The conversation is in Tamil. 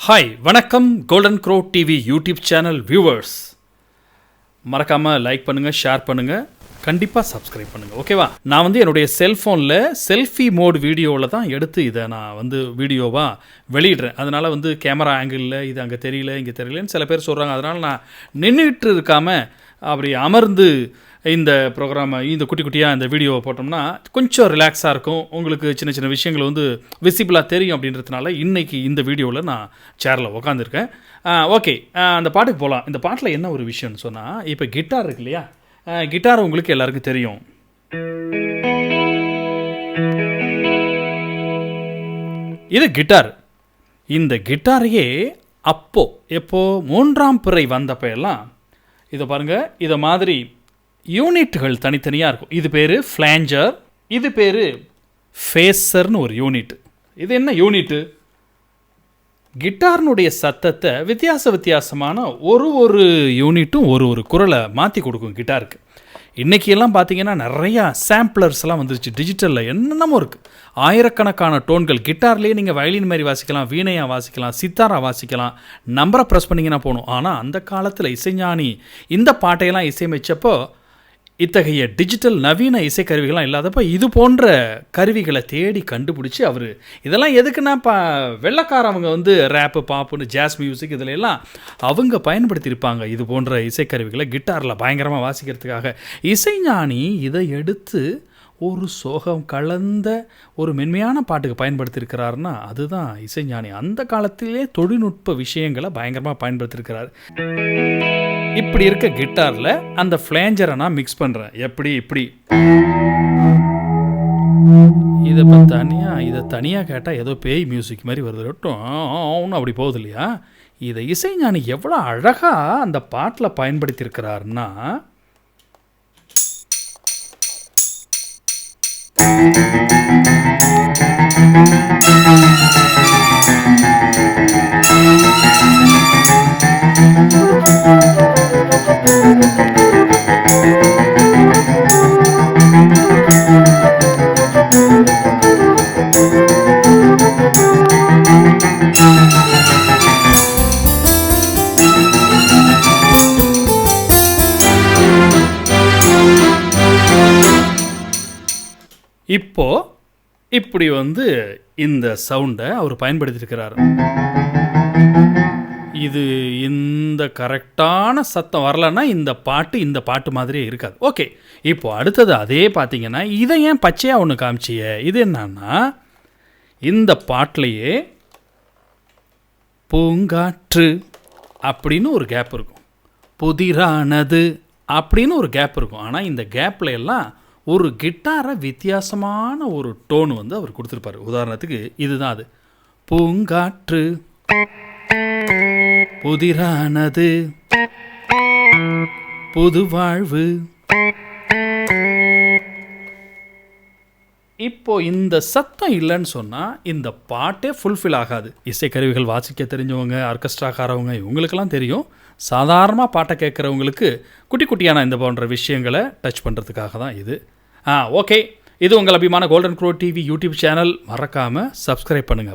ஹாய் வணக்கம் golden grow TV YouTube channel viewers. மறக்காமல் லைக் பண்ணுங்கள், ஷேர் பண்ணுங்கள், கண்டிப்பாக சப்ஸ்கிரைப் பண்ணுங்கள். ஓகேவா? நான் என்னுடைய செல்ஃபோனில் செல்ஃபி மோட் வீடியோவில் தான் எடுத்து இதை நான் வீடியோவாக வெளியிடுறேன். அதனால் கேமரா ஆங்கிளில் இது அங்கே தெரியல இங்கே தெரியலன்னு சில பேர் சொல்கிறாங்க. அதனால் நான் நின்றுட்டு இருக்காமல் அப்படி அமர்ந்து இந்த ப்ரோக்ராமை இந்த குட்டி குட்டியாக இந்த வீடியோவை போட்டோம்னா கொஞ்சம் ரிலாக்ஸாக இருக்கும். உங்களுக்கு சின்ன சின்ன விஷயங்கள் விசிபிளாக தெரியும். அப்படின்றதுனால இன்றைக்கி இந்த வீடியோவில் நான் சேரில் உக்காந்துருக்கேன். ஓகே, அந்த பாட்டுக்கு போகலாம். இந்த பாட்டில் என்ன ஒரு விஷயம்னு சொன்னால், இப்போ கிட்டார் இருக்கு இல்லையா, கிட்டார் உங்களுக்கு எல்லாருக்கும் தெரியும். இது கிட்டார். இந்த கிட்டாரையே எப்போ மூன்றாம் பிறை வந்தப்போ எல்லாம் இதை பாருங்கள், இதை மாதிரி யூனிட்டுகள் தனித்தனியாக இருக்கும். இது பேர் ஃப்ளாஞ்சர், இது பேர் ஃபேஸர்னு ஒரு யூனிட். இது என்ன யூனிட்டு? கிட்டார்னுடைய சத்தத்தை வித்தியாசமான ஒரு யூனிட்டும் ஒரு குரலை மாற்றி கொடுக்கும் கிட்டாருக்கு. இன்றைக்கியெல்லாம் பார்த்தீங்கன்னா நிறையா சாம்பிளர்ஸ்லாம் வந்துருச்சு. டிஜிட்டலில் என்னென்னமோ இருக்குது. ஆயிரக்கணக்கான டோன்கள் கிட்டார்லேயே நீங்கள் வயலின் மாதிரி வாசிக்கலாம், வீணையாக வாசிக்கலாம், சித்தாராக வாசிக்கலாம். நம்பரை ப்ரெஸ் பண்ணிங்கன்னா போகணும். ஆனால் அந்த காலத்தில் இசைஞானி இந்த பாட்டையெல்லாம் இசையமைச்சப்போ இத்தகைய டிஜிட்டல் நவீன இசைக்கருவிகள்லாம் இல்லாதப்போ இது போன்ற கருவிகளை தேடி கண்டுபிடிச்சி அவர் இதெல்லாம் எதுக்குன்னா வெள்ளைக்காரவங்க ரேப்பு, பாப்புன்னு, ஜாஸ் மியூசிக் இதில் எல்லாம் அவங்க பயன்படுத்தியிருப்பாங்க. இது போன்ற இசைக்கருவிகளை கிட்டாரில் பயங்கரமாக வாசிக்கிறதுக்காக. இசைஞானி இதை எடுத்து ஒரு சோகம் கலந்த ஒரு மென்மையான பாட்டுக்கு பயன்படுத்தியிருக்கிறாருன்னா அதுதான் இசைஞானி. அந்த காலத்திலே தொழில்நுட்ப விஷயங்களை பயங்கரமாக பயன்படுத்தியிருக்கிறார். இப்படி இருக்க கிட்டாரில் அந்த ஃப்ளாஞ்சரை நான் மிக்ஸ் பண்ணுறேன். இப்படி இதை தனியாக கேட்டால் ஏதோ பேய் மியூசிக் மாதிரி வருது, ஒன்றும் அப்படி போகுது இல்லையா? இதை இசைஞானி எவ்வளோ அழகாக அந்த பாட்டில் பயன்படுத்தியிருக்கிறாருன்னா, இப்படி இந்த சவுண்டை அவர் பயன்படுத்தியிருக்கிறார். இது இந்த கரெக்டான சத்தம் வரலன்னா இந்த பாட்டு மாதிரியே இருக்காது. ஓகே, இப்போ அடுத்தது அதே பார்த்தீங்கன்னா, இதை ஏன் பச்சையாக ஒன்று காமிச்சிய? இது என்னன்னா, இந்த பாட்டிலையே பூங்காற்று அப்படின்னு ஒரு கேப் இருக்கும், புதிரானது அப்படின்னு ஒரு கேப் இருக்கும். ஆனால் இந்த கேப்பில் எல்லாம் ஒரு கிட்டாரை வித்தியாசமான ஒரு டோன் அவர் கொடுத்துருப்பார். உதாரணத்துக்கு இதுதான் அது. பூங்காற்று புதிரானது புது வாழ்வு. இப்போ இந்த சத்தம் இல்லைன்னு சொன்னால் இந்த பாட்டே ஃபுல்ஃபில் ஆகாது. இசைக்கருவிகள் வாசிக்க தெரிஞ்சவங்க, ஆர்கெஸ்ட்ராக்காரவங்க, இவங்களுக்கெல்லாம் தெரியும். சாதாரணமாக பாட்டை கேட்குறவங்களுக்கு குட்டி குட்டியான இந்த போன்ற விஷயங்களை டச் பண்ணுறதுக்காக தான் இது. ஓகே, இது உங்கள் அபிமான golden grow TV YouTube channel. மறக்காமல் சப்ஸ்கிரைப் பண்ணுங்கள்.